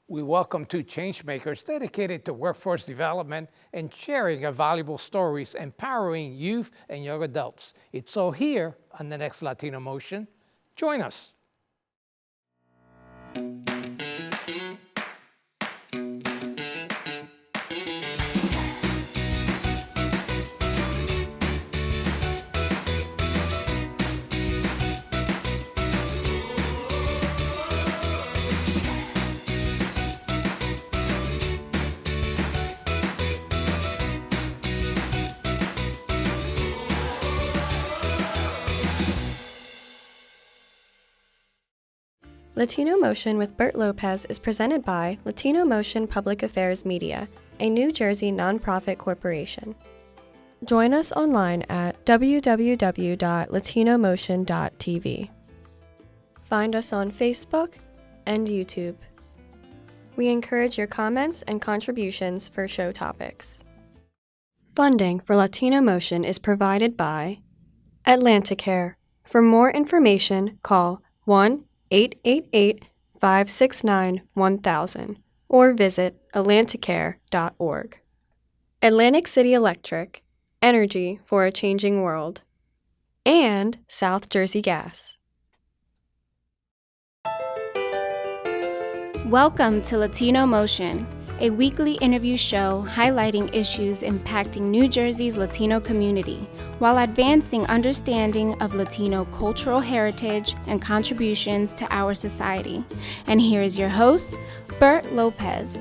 We welcome two changemakers dedicated to workforce development and sharing of valuable stories, empowering youth and young adults. It's all here on the next Latino Motion. Join us. Latino Motion with Bert Lopez is presented by Latino Motion Public Affairs Media, a New Jersey nonprofit corporation. Join us online at www.latinomotion.tv. Find us on Facebook and YouTube. We encourage your comments and contributions for show topics. Funding for Latino Motion is provided by Atlanticare. For more information, call 1-888-569-1000 or visit atlanticare.org. Atlantic City Electric, energy for a changing world. And South Jersey Gas. Welcome to Latino Motion, a weekly interview show highlighting issues impacting New Jersey's Latino community while advancing understanding of Latino cultural heritage and contributions to our society. And here is your host, Bert Lopez.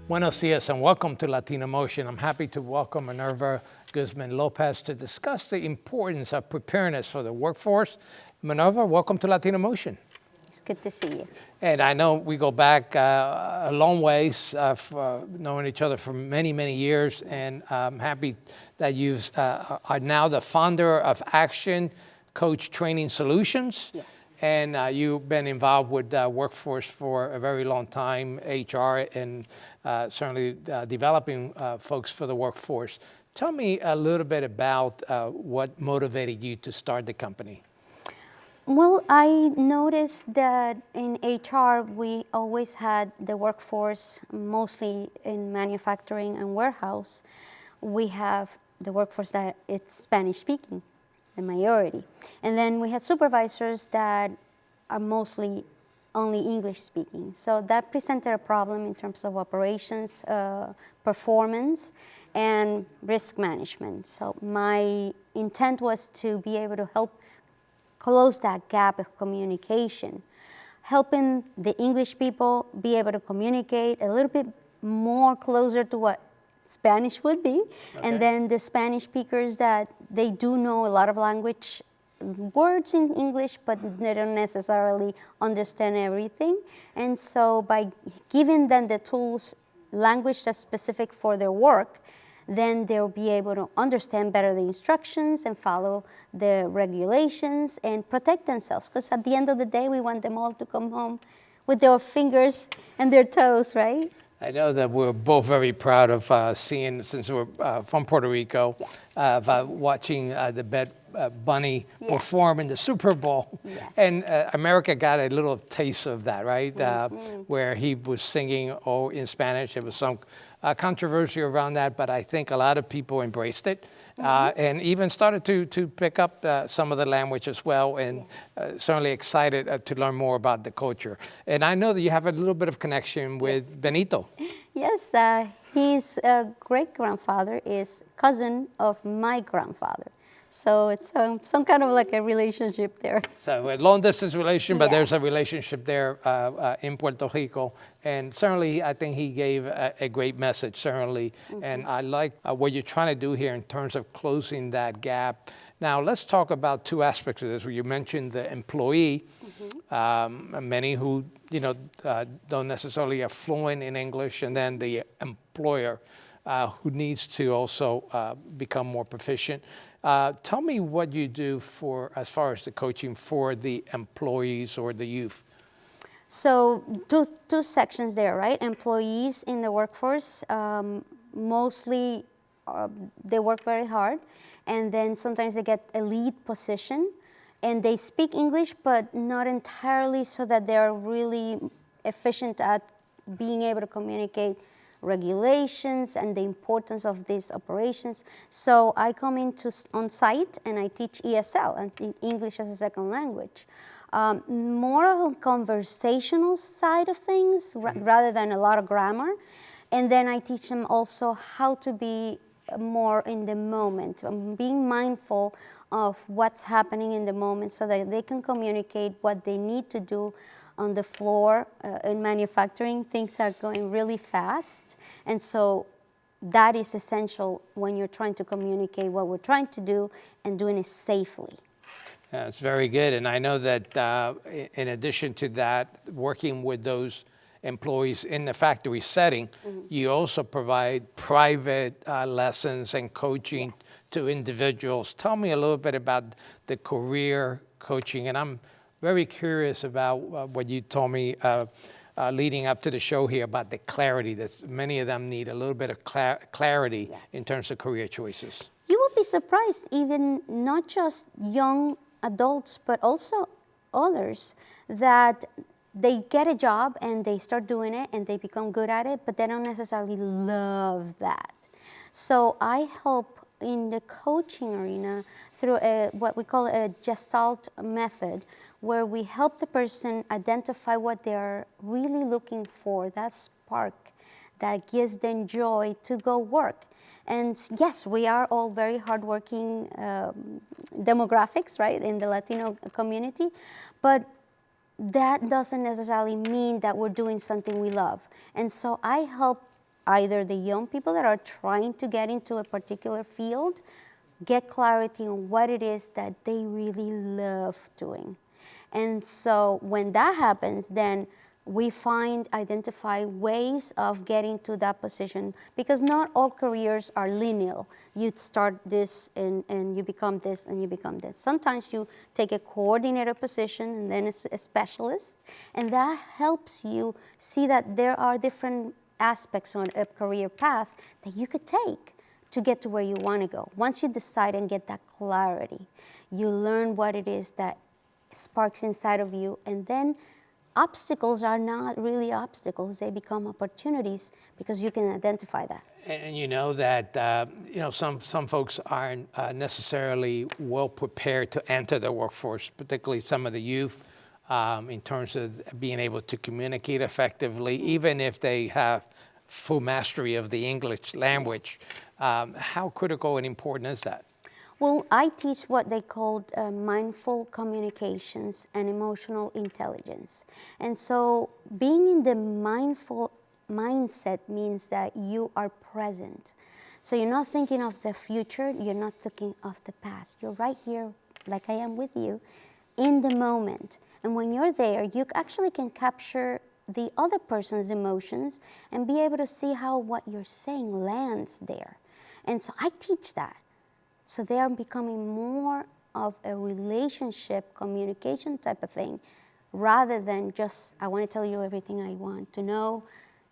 Buenos dias and welcome to Latino Motion. I'm happy to welcome Minerva Guzman Lopez to discuss the importance of preparedness for the workforce. Minerva, welcome to Latino Motion. It's good to see you. And I know we go back a long ways, knowing each other for many, many years, and I'm happy that you are now the founder of Action Coach Training Solutions. Yes. And you've been involved with workforce for a very long time, HR, and certainly developing folks for the workforce. Tell me a little bit about what motivated you to start the company. Well, I noticed that in HR, we always had the workforce, mostly in manufacturing and warehouse. We have the workforce that it's Spanish speaking, the majority. And then we had supervisors that are mostly only English speaking. So that presented a problem in terms of operations, performance, and risk management. So my intent was to be able to help close that gap of communication, helping the English people be able to communicate a little bit more closer to what Spanish would be. Okay. And then the Spanish speakers that they do know a lot of language words in English, but they don't necessarily understand everything. And so by giving them the tools, language that's specific for their work, then they'll be able to understand better the instructions and follow the regulations and protect themselves. Because at the end of the day, we want them all to come home with their fingers and their toes, right? I know that we're both very proud of seeing, since we're from Puerto Rico, Yes. Watching the Bad Bunny Yes. perform in the Super Bowl. Yes. And America got a little taste of that, right? Where he was singing in Spanish. There was some controversy around that, but I think a lot of people embraced it and even started to pick up some of the language as well, and certainly excited to learn more about the culture. And I know that you have a little bit of connection with Benito. Yes, his great-grandfather is cousin of my grandfather. So it's some kind of like a relationship there. So a long-distance relation, but there's a Yes. relationship there in Puerto Rico. And certainly, I think he gave a great message, certainly. And I like what you're trying to do here in terms of closing that gap. Now, let's talk about two aspects of this. You mentioned the employee, many who don't necessarily are fluent in English, and then the employer who needs to also become more proficient. Tell me what you do as far as the coaching for the employees or the youth. So two sections there, right? Employees in the workforce, mostly they work very hard, and then sometimes they get a lead position, and they speak English, but not entirely so that they're really efficient at being able to communicate regulations and the importance of these operations. So I come on site and I teach ESL, and English as a second language. More of a conversational side of things rather than a lot of grammar. And then I teach them also how to be more in the moment, being mindful of what's happening in the moment so that they can communicate what they need to do on the floor. In manufacturing, things are going really fast. And so that is essential when you're trying to communicate what we're trying to do and doing it safely. That's very good. And I know that in addition to that, working with those employees in the factory setting, you also provide private lessons and coaching to individuals. Tell me a little bit about the career coaching. And I'm very curious about what you told me leading up to the show here about the clarity that many of them need a little bit of clarity in terms of career choices. You will be surprised, even not just young adults, but also others, that they get a job and they start doing it and they become good at it, but they don't necessarily love that. So I help in the coaching arena through what we call a Gestalt method, where we help the person identify what they're really looking for, that spark that gives them joy to go work. And yes, we are all very hardworking demographics, right, in the Latino community, but that doesn't necessarily mean that we're doing something we love. And so I help either the young people that are trying to get into a particular field get clarity on what it is that they really love doing. And so when that happens, then we identify ways of getting to that position, because not all careers are linear. You start this and you become this and you become this. Sometimes you take a coordinator position and then a specialist, and that helps you see that there are different aspects on a career path that you could take to get to where you want to go. Once you decide and get that clarity, you learn what it is that sparks inside of you, and then obstacles are not really obstacles, they become opportunities because you can identify that. And you know that some folks aren't necessarily well prepared to enter the workforce, particularly some of the youth, in terms of being able to communicate effectively, even if they have full mastery of the English language. How critical and important is that? Well, I teach what they called mindful communications and emotional intelligence. And so being in the mindful mindset means that you are present. So you're not thinking of the future, you're not thinking of the past. You're right here, like I am with you, in the moment. And when you're there, you actually can capture the other person's emotions and be able to see how what you're saying lands there. And so I teach that. So they are becoming more of a relationship, communication type of thing, rather than just, I want to tell you everything I want to know,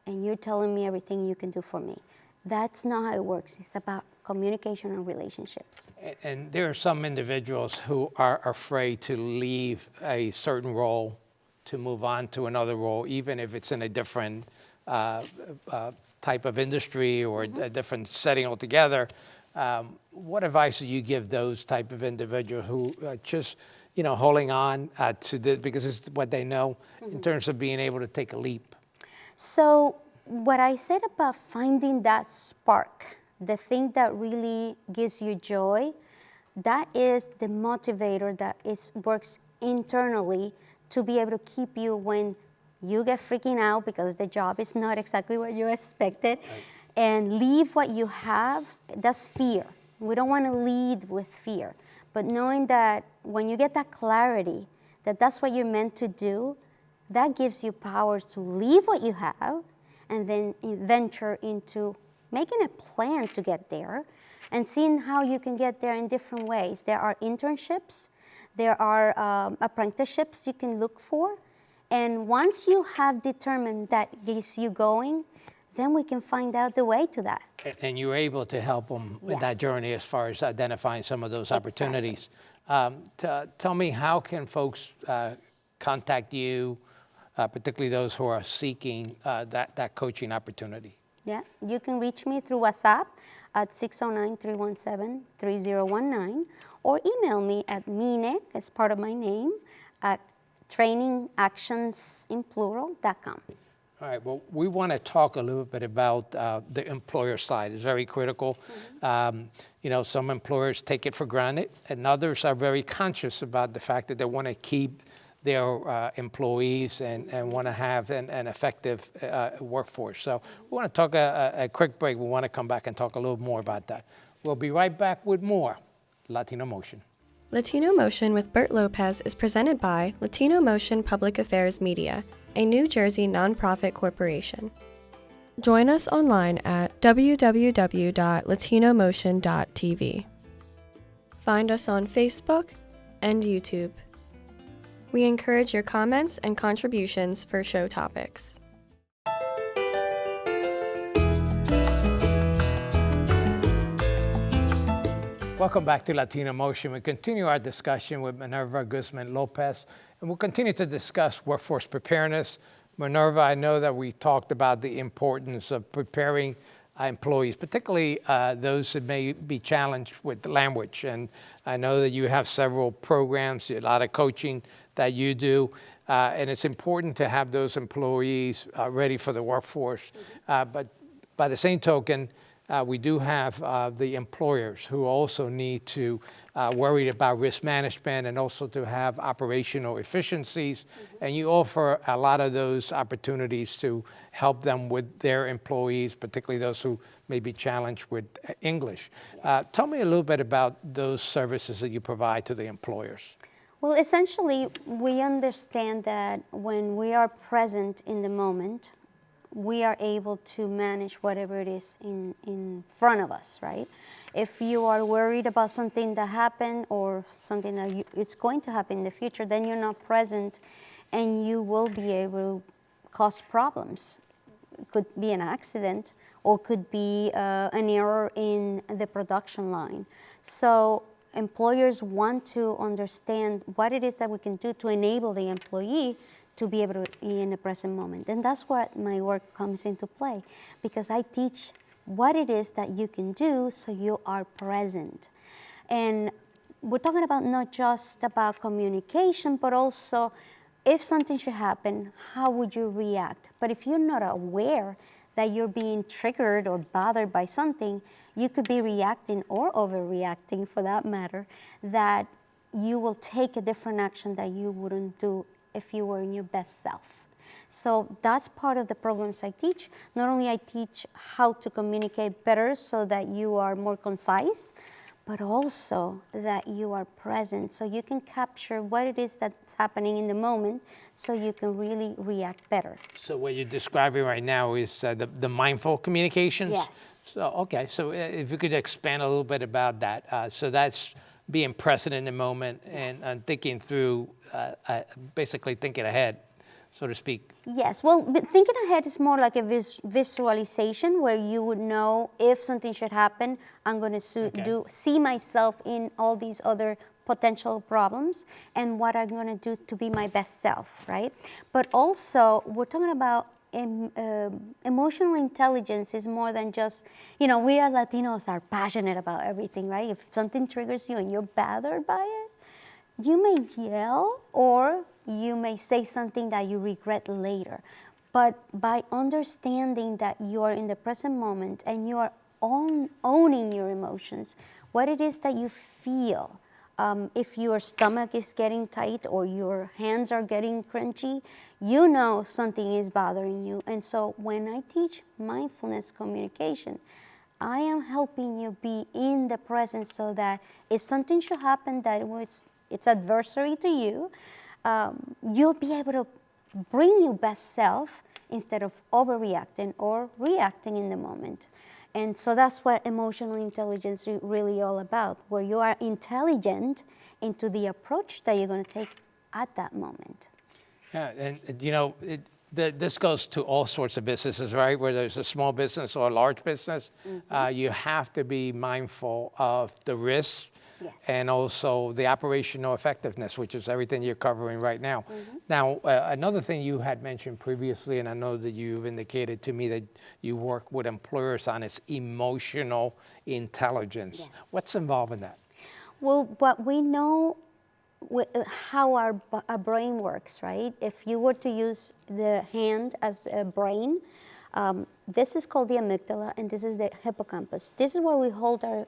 and you're telling me everything you can do for me. That's not how it works. It's about communication and relationships. And there are some individuals who are afraid to leave a certain role to move on to another role, even if it's in a different type of industry or a different setting altogether. What advice do you give those type of individuals who are just, holding on to this because it's what they know in terms of being able to take a leap? So what I said about finding that spark, the thing that really gives you joy, that is the motivator that works internally to be able to keep you when you get freaking out because the job is not exactly what you expected. Right. And leave what you have, that's fear. We don't want to lead with fear. But knowing that when you get that clarity, that that's what you're meant to do, that gives you powers to leave what you have and then venture into making a plan to get there and seeing how you can get there in different ways. There are internships, there are apprenticeships you can look for. And once you have determined that gets you going, then we can find out the way to that. And you're able to help them with that journey as far as identifying some of those opportunities. Tell me, how can folks contact you, particularly those who are seeking that coaching opportunity? Yeah, you can reach me through WhatsApp at 609-317-3019 or email me at mine, as part of my name, at trainingactionsinplural.com. All right, well, we want to talk a little bit about the employer side. It's very critical. Some employers take it for granted, and others are very conscious about the fact that they want to keep their employees and want to have an effective workforce. So we want to talk a quick break. We want to come back and talk a little more about that. We'll be right back with more Latino Motion. Latino Motion with Bert Lopez is presented by Latino Motion Public Affairs Media, a New Jersey nonprofit corporation. Join us online at www.latinomotion.tv. Find us on Facebook and YouTube. We encourage your comments and contributions for show topics. Welcome back to Latino Motion. We continue our discussion with Minerva Guzman Lopez, and we'll continue to discuss workforce preparedness. Minerva, I know that we talked about the importance of preparing employees, particularly those that may be challenged with language. And I know that you have several programs, a lot of coaching that you do, and it's important to have those employees ready for the workforce. But by the same token, we do have the employers who also need to worry about risk management and also to have operational efficiencies. And you offer a lot of those opportunities to help them with their employees, particularly those who may be challenged with English. Tell me a little bit about those services that you provide to the employers. Well, essentially, we understand that when we are present in the moment, we are able to manage whatever it is in front of us, right? If you are worried about something that happened or something that it's going to happen in the future, then you're not present and you will be able to cause problems. It could be an accident or could be an error in the production line. So employers want to understand what it is that we can do to enable the employee to be able to be in the present moment. And that's where my work comes into play, because I teach what it is that you can do so you are present. And we're talking about not just about communication, but also if something should happen, how would you react? But if you're not aware that you're being triggered or bothered by something, you could be reacting or overreacting for that matter, that you will take a different action that you wouldn't do if you were in your best self. So that's part of the programs I teach. Not only I teach how to communicate better so that you are more concise, but also that you are present so you can capture what it is that's happening in the moment so you can really react better. So what you're describing right now is the mindful communications? Yes. So, okay, so if you could expand a little bit about that. So that's being present in the moment and thinking through, basically thinking ahead, so to speak. Yes, well, but thinking ahead is more like a visualization where you would know if something should happen, I'm going to see myself in all these other potential problems and what I'm going to do to be my best self, right? But also, we're talking about emotional intelligence is more than just, we are Latinos are passionate about everything, right? If something triggers you and you're bothered by it, you may yell or you may say something that you regret later. But by understanding that you are in the present moment and you are owning your emotions, what it is that you feel, if your stomach is getting tight or your hands are getting crunchy, you know something is bothering you. And so when I teach mindfulness communication, I am helping you be in the present so that if something should happen that it's adversary to you, you'll be able to bring your best self instead of overreacting or reacting in the moment. And so that's what emotional intelligence is really all about, where you are intelligent into the approach that you're going to take at that moment. Yeah, and this goes to all sorts of businesses, right? Whether it's a small business or a large business, you have to be mindful of the risks Yes. and also the operational effectiveness, which is everything you're covering right now. Now, another thing you had mentioned previously, and I know that you've indicated to me that you work with employers on is emotional intelligence. Yes. What's involved in that? Well, what we know how our brain works, right? If you were to use the hand as a brain, this is called the amygdala, and this is the hippocampus. This is where we hold our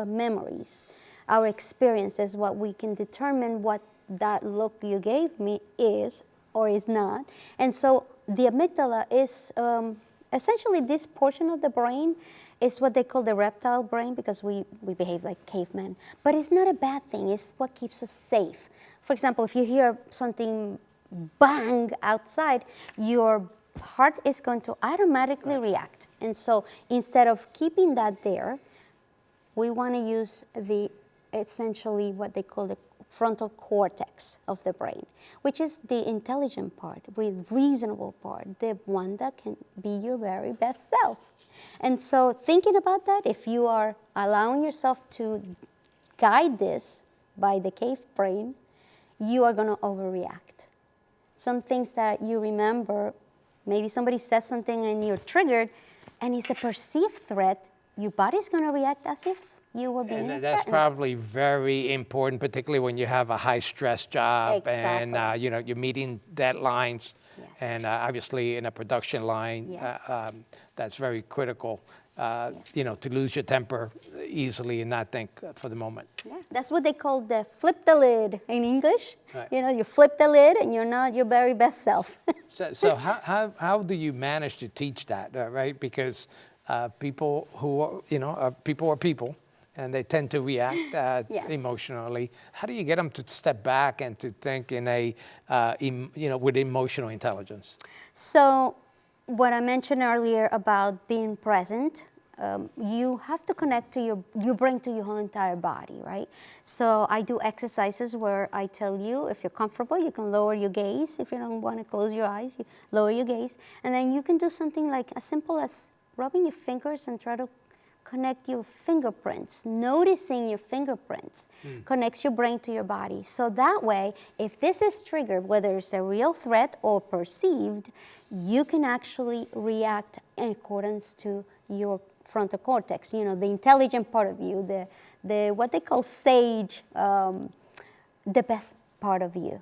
memories, our experiences, what we can determine what that look you gave me is or is not. And so the amygdala is essentially this portion of the brain is what they call the reptile brain, because we behave like cavemen. But it's not a bad thing. It's what keeps us safe. For example, if you hear something bang outside, your heart is going to automatically react. And so instead of keeping that there, we want to use essentially what they call the frontal cortex of the brain, which is the intelligent part, the reasonable part, the one that can be your very best self. And so thinking about that, if you are allowing yourself to guide this by the cave brain, you are going to overreact. Some things that you remember, maybe somebody says something and you're triggered, and it's a perceived threat, your body's going to react as if you were being And that's threatened. probably very important, particularly when you have a high-stress job and Exactly. you're meeting deadlines. Yes. And obviously, in a production line, Yes. that's very critical. To lose your temper easily and not think for the moment. Yeah, that's what they call the flip the lid in English. Right. You flip the lid and you're not your very best self. So how do you manage to teach that, right? Because people who people are people, and they tend to react Yes. emotionally. How do you get them to step back and to think in with emotional intelligence? So what I mentioned earlier about being present, you have to connect to your brain to your whole entire body, right? So I do exercises where I tell you, if you're comfortable, you can lower your gaze. If you don't want to close your eyes, you lower your gaze. And then you can do something like as simple as rubbing your fingers and try to connect your fingerprints. Noticing your fingerprints connects your brain to your body. So that way, if this is triggered, whether it's a real threat or perceived, you can actually react in accordance to your frontal cortex, the intelligent part of you, the what they call sage, the best part of you,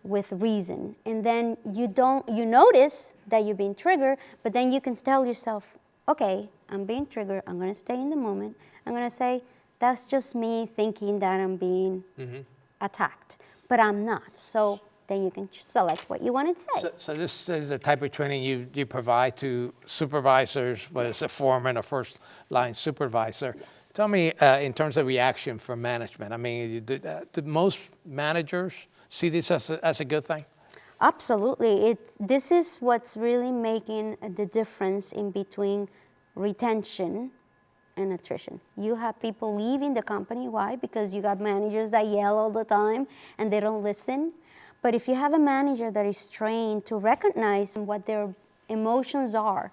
with reason. And then you notice that you're being triggered, but then you can tell yourself, okay, I'm being triggered, I'm going to stay in the moment. I'm going to say, that's just me thinking that I'm being attacked, but I'm not. So then you can select what you want to say. So this is the type of training you provide to supervisors, whether it's a foreman or first line supervisor. Yes. Tell me, in terms of reaction from management, I mean, do most managers see this as a good thing? Absolutely. This is what's really making the difference in between retention and attrition. You have people leaving the company. Why? Because you got managers that yell all the time and they don't listen. But if you have a manager that is trained to recognize what their emotions are,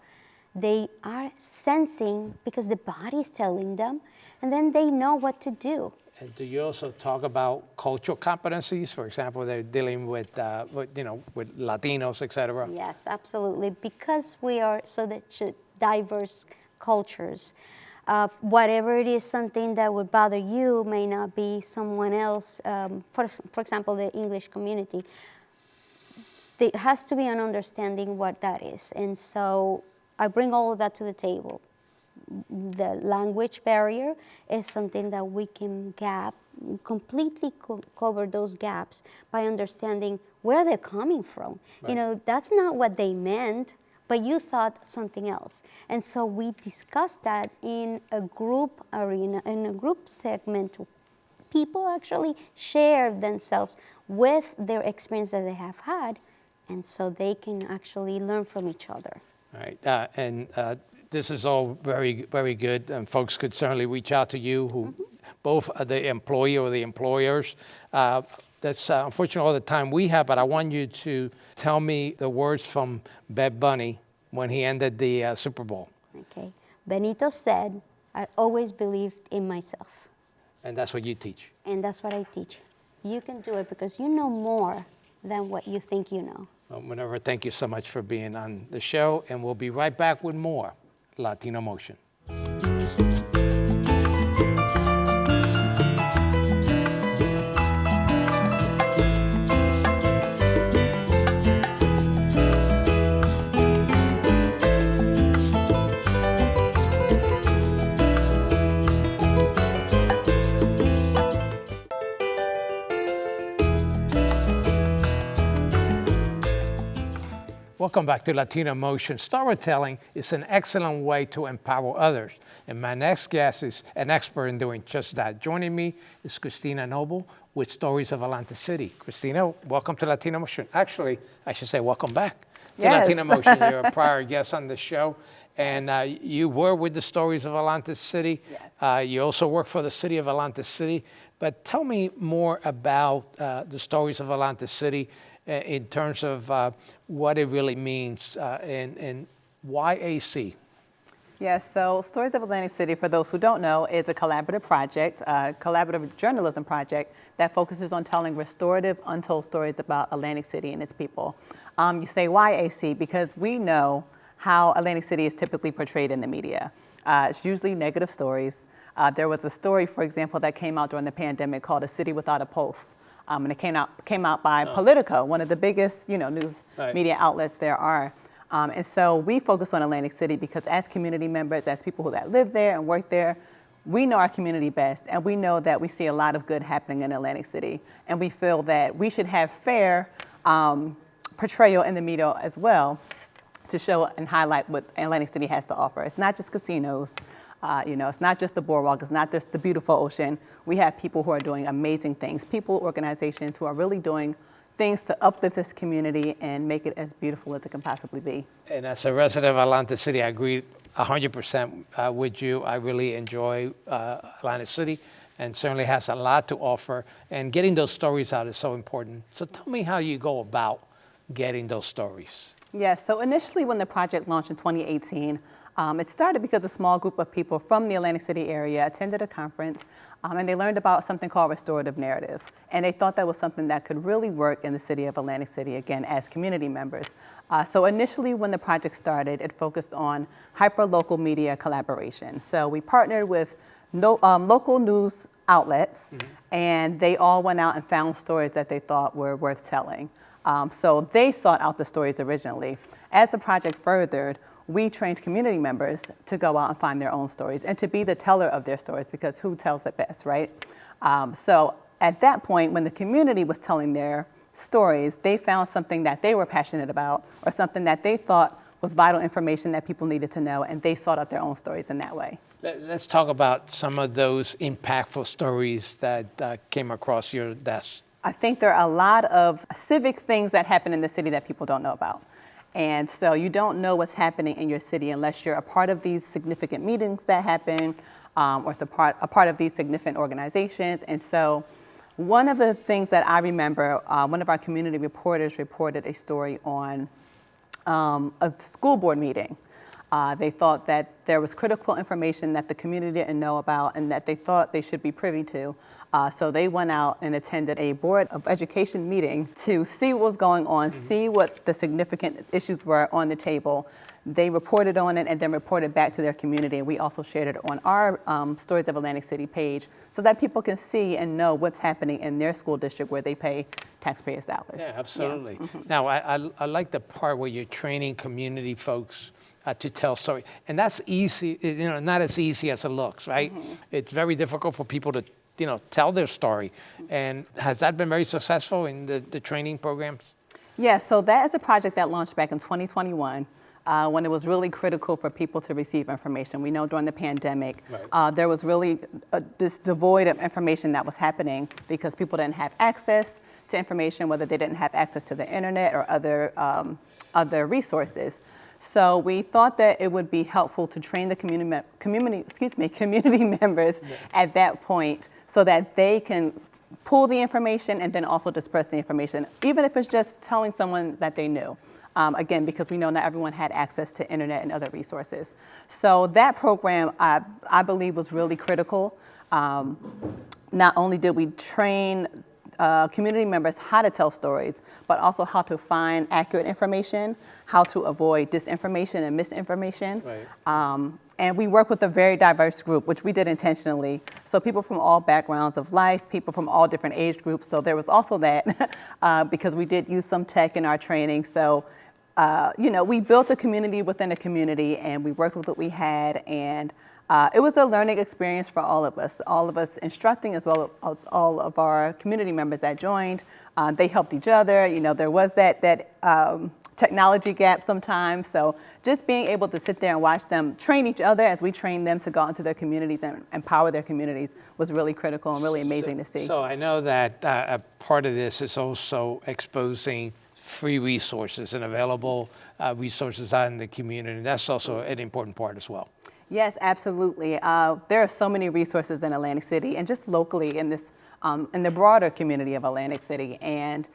they are sensing because the body's telling them, and then they know what to do. And do you also talk about cultural competencies? For example, they're dealing with Latinos, et cetera. Yes, absolutely. Because we are diverse cultures, whatever it is, something that would bother you may not be someone else. For example, the English community. There has to be an understanding what that is. And so I bring all of that to the table. The language barrier is something that we can completely cover those gaps by understanding where they're coming from. Right. That's not what they meant, but you thought something else. And so we discussed that in a group arena, in a group segment. People actually share themselves with their experience that they have had, and so they can actually learn from each other. All right. This is all very, very good, and folks could certainly reach out to you, who both are the employee or the employers. That's unfortunately all the time we have, but I want you to tell me the words from Bad Bunny when he ended the Super Bowl. Okay. Benito said, I always believed in myself. And that's what you teach. And that's what I teach. You can do it because you know more than what you think you know. Well, Minerva, thank you so much for being on the show, and we'll be right back with more Latino Motion. Welcome back to Latino Motion. Storytelling is an excellent way to empower others. And my next guest is an expert in doing just that. Joining me is Christina Noble with Stories of Atlantic City. Christina, welcome to Latino Motion. Actually, I should say welcome back to Yes. Latino Motion. You're a prior guest on the show. And you were with the Stories of Atlantic City. Yes. You also work for the city of Atlantic City. But tell me more about the Stories of Atlantic City in terms of what it really means and why AC? Yes, so Stories of Atlantic City, for those who don't know, is a collaborative project, a collaborative journalism project that focuses on telling restorative, untold stories about Atlantic City and its people. You say, why AC? Because we know how Atlantic City is typically portrayed in the media. It's usually negative stories. There was a story, for example, that came out during the pandemic called A City Without a Pulse. And it came out by Politico, one of the biggest news media outlets there are. And so we focus on Atlantic City because as community members, as people that live there and work there, we know our community best, and we know that we see a lot of good happening in Atlantic City. And we feel that we should have fair portrayal in the media as well to show and highlight what Atlantic City has to offer. It's not just casinos. It's not just the boardwalk, it's not just the beautiful ocean. We have people who are doing amazing things, people, organizations who are really doing things to uplift this community and make it as beautiful as it can possibly be. And as a resident of Atlantic City, I agree 100% with you. I really enjoy Atlantic City and certainly has a lot to offer. And getting those stories out is so important. So tell me how you go about getting those stories. Yes, so initially when the project launched in 2018, it started because a small group of people from the Atlantic City area attended a conference and they learned about something called restorative narrative. And they thought that was something that could really work in the city of Atlantic City, again, as community members. So initially when the project started, it focused on hyper-local media collaboration. So we partnered with local news outlets, and they all went out and found stories that they thought were worth telling. So they sought out the stories originally. As the project furthered, we trained community members to go out and find their own stories and to be the teller of their stories, because who tells it best, right? So at that point, when the community was telling their stories, they found something that they were passionate about or something that they thought was vital information that people needed to know, and they sought out their own stories in that way. Let's talk about some of those impactful stories that came across your desk. I think there are a lot of civic things that happen in the city that people don't know about. And so you don't know what's happening in your city unless you're a part of these significant meetings that happen or a part of these significant organizations. And so one of the things that I remember, one of our community reporters reported a story on a school board meeting. They thought that there was critical information that the community didn't know about and that they thought they should be privy to. So they went out and attended a Board of Education meeting to see what was going on, see what the significant issues were on the table. They reported on it and then reported back to their community. And we also shared it on our Stories of Atlantic City page so that people can see and know what's happening in their school district where they pay taxpayers' dollars. Yeah, absolutely. Yeah. Now, I like the part where you're training community folks to tell stories. And that's easy, not as easy as it looks, right? It's very difficult for people to tell their story. And has that been very successful in the training programs? Yeah, so that is a project that launched back in 2021 when it was really critical for people to receive information. We know during the pandemic, there was really this devoid of information that was happening because people didn't have access to information, whether they didn't have access to the internet or other resources. So we thought that it would be helpful to train the community members at that point so that they can pull the information and then also disperse the information, even if it's just telling someone that they knew. Again, because we know not everyone had access to internet and other resources. So that program, I believe, was really critical. Not only did we train community members how to tell stories, but also how to find accurate information, how to avoid disinformation and misinformation. Right. And we work with a very diverse group, which we did intentionally. So people from all backgrounds of life, people from all different age groups. So there was also that because we did use some tech in our training. So, we built a community within a community, and we worked with what we had. And it was a learning experience for all of us instructing, as well as all of our community members that joined. They helped each other. There was that technology gap sometimes. So just being able to sit there and watch them train each other as we train them to go into their communities and empower their communities was really critical and really amazing to see. So I know that a part of this is also exposing free resources and available resources out in the community. That's also an important part as well. Yes, absolutely. There are so many resources in Atlantic City and just locally in this, in the broader community of Atlantic City. And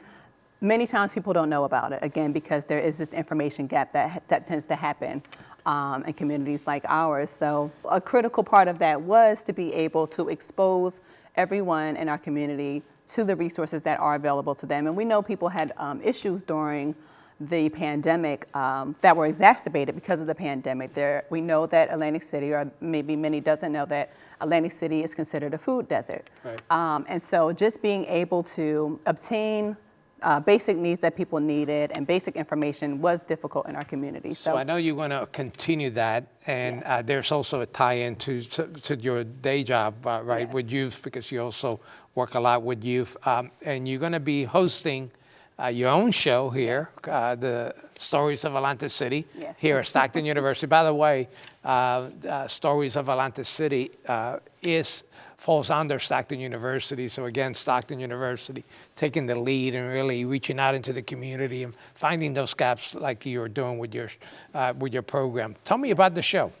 many times people don't know about it, again, because there is this information gap that tends to happen in communities like ours. So a critical part of that was to be able to expose everyone in our community to the resources that are available to them. And we know people had issues during the pandemic that were exacerbated because of the pandemic. We know that Atlantic City, or maybe many doesn't know that Atlantic City is considered a food desert. Right. And so just being able to obtain basic needs that people needed and basic information was difficult in our community. So I know you're going to continue that, and Yes. there's also a tie-in to your day job, right, Yes. with youth, because you also work a lot with youth, and you're going to be hosting your own show here, the Stories of Atlantic City, Yes. here at Stockton University. By the way, Stories of Atlantic City falls under Stockton University. So again, Stockton University taking the lead and really reaching out into the community and finding those gaps like you're doing with your program. Tell me about the show.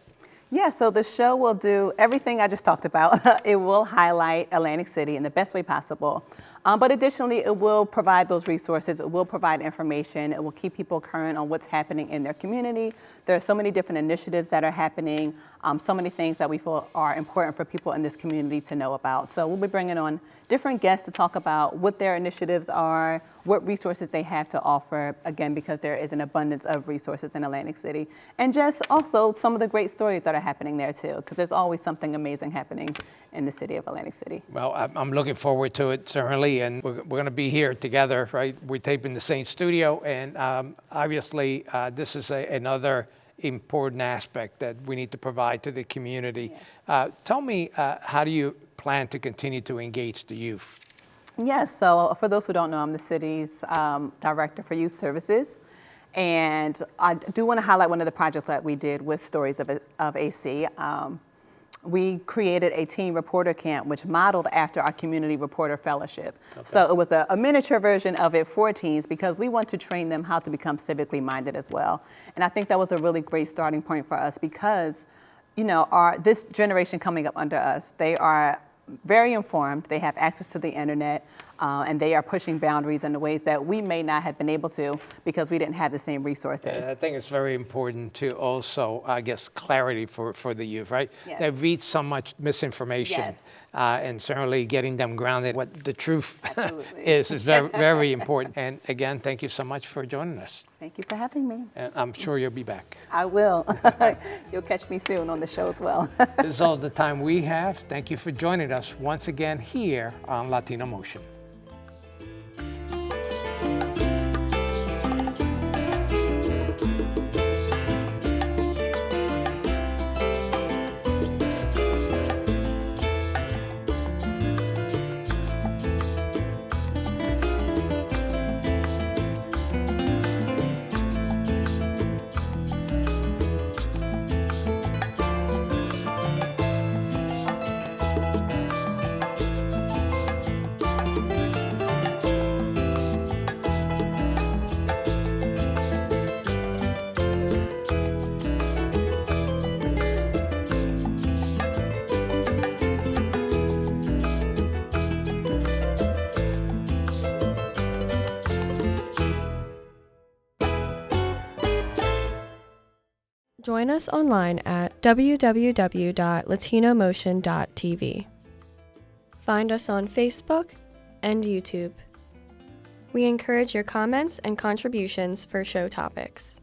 Yeah, so the show will do everything I just talked about. It will highlight Atlantic City in the best way possible. But additionally, it will provide those resources. It will provide information. It will keep people current on what's happening in their community. There are so many different initiatives that are happening, so many things that we feel are important for people in this community to know about. So we'll be bringing on different guests to talk about what their initiatives are, what resources they have to offer, again, because there is an abundance of resources in Atlantic City. And just also some of the great stories that are happening there too, because there's always something amazing happening in the city of Atlantic City. Well, I'm looking forward to it, certainly, and we're going to be here together, right? We're taping the same studio, and obviously this is another important aspect that we need to provide to the community. Yes. Tell me, how do you plan to continue to engage the youth? Yes, so for those who don't know, I'm the city's director for youth services. And I do want to highlight one of the projects that we did with Stories of AC. We created a teen reporter camp, which modeled after our community reporter fellowship. Okay. So it was a miniature version of it for teens, because we want to train them how to become civically minded as well. And I think that was a really great starting point for us, because this generation coming up under us, they are very informed, they have access to the internet, and they are pushing boundaries in the ways that we may not have been able to because we didn't have the same resources. I think it's very important to also, I guess, clarity for the youth, right? Yes. They read so much misinformation, Yes. And certainly getting them grounded what the truth Absolutely. is very, very important. And again, thank you so much for joining us. Thank you for having me. And I'm sure you'll be back. I will. You'll catch me soon on the show as well. This is all the time we have. Thank you for joining us once again here on Latino Motion. Join us online at www.latinomotion.tv. Find us on Facebook and YouTube. We encourage your comments and contributions for show topics.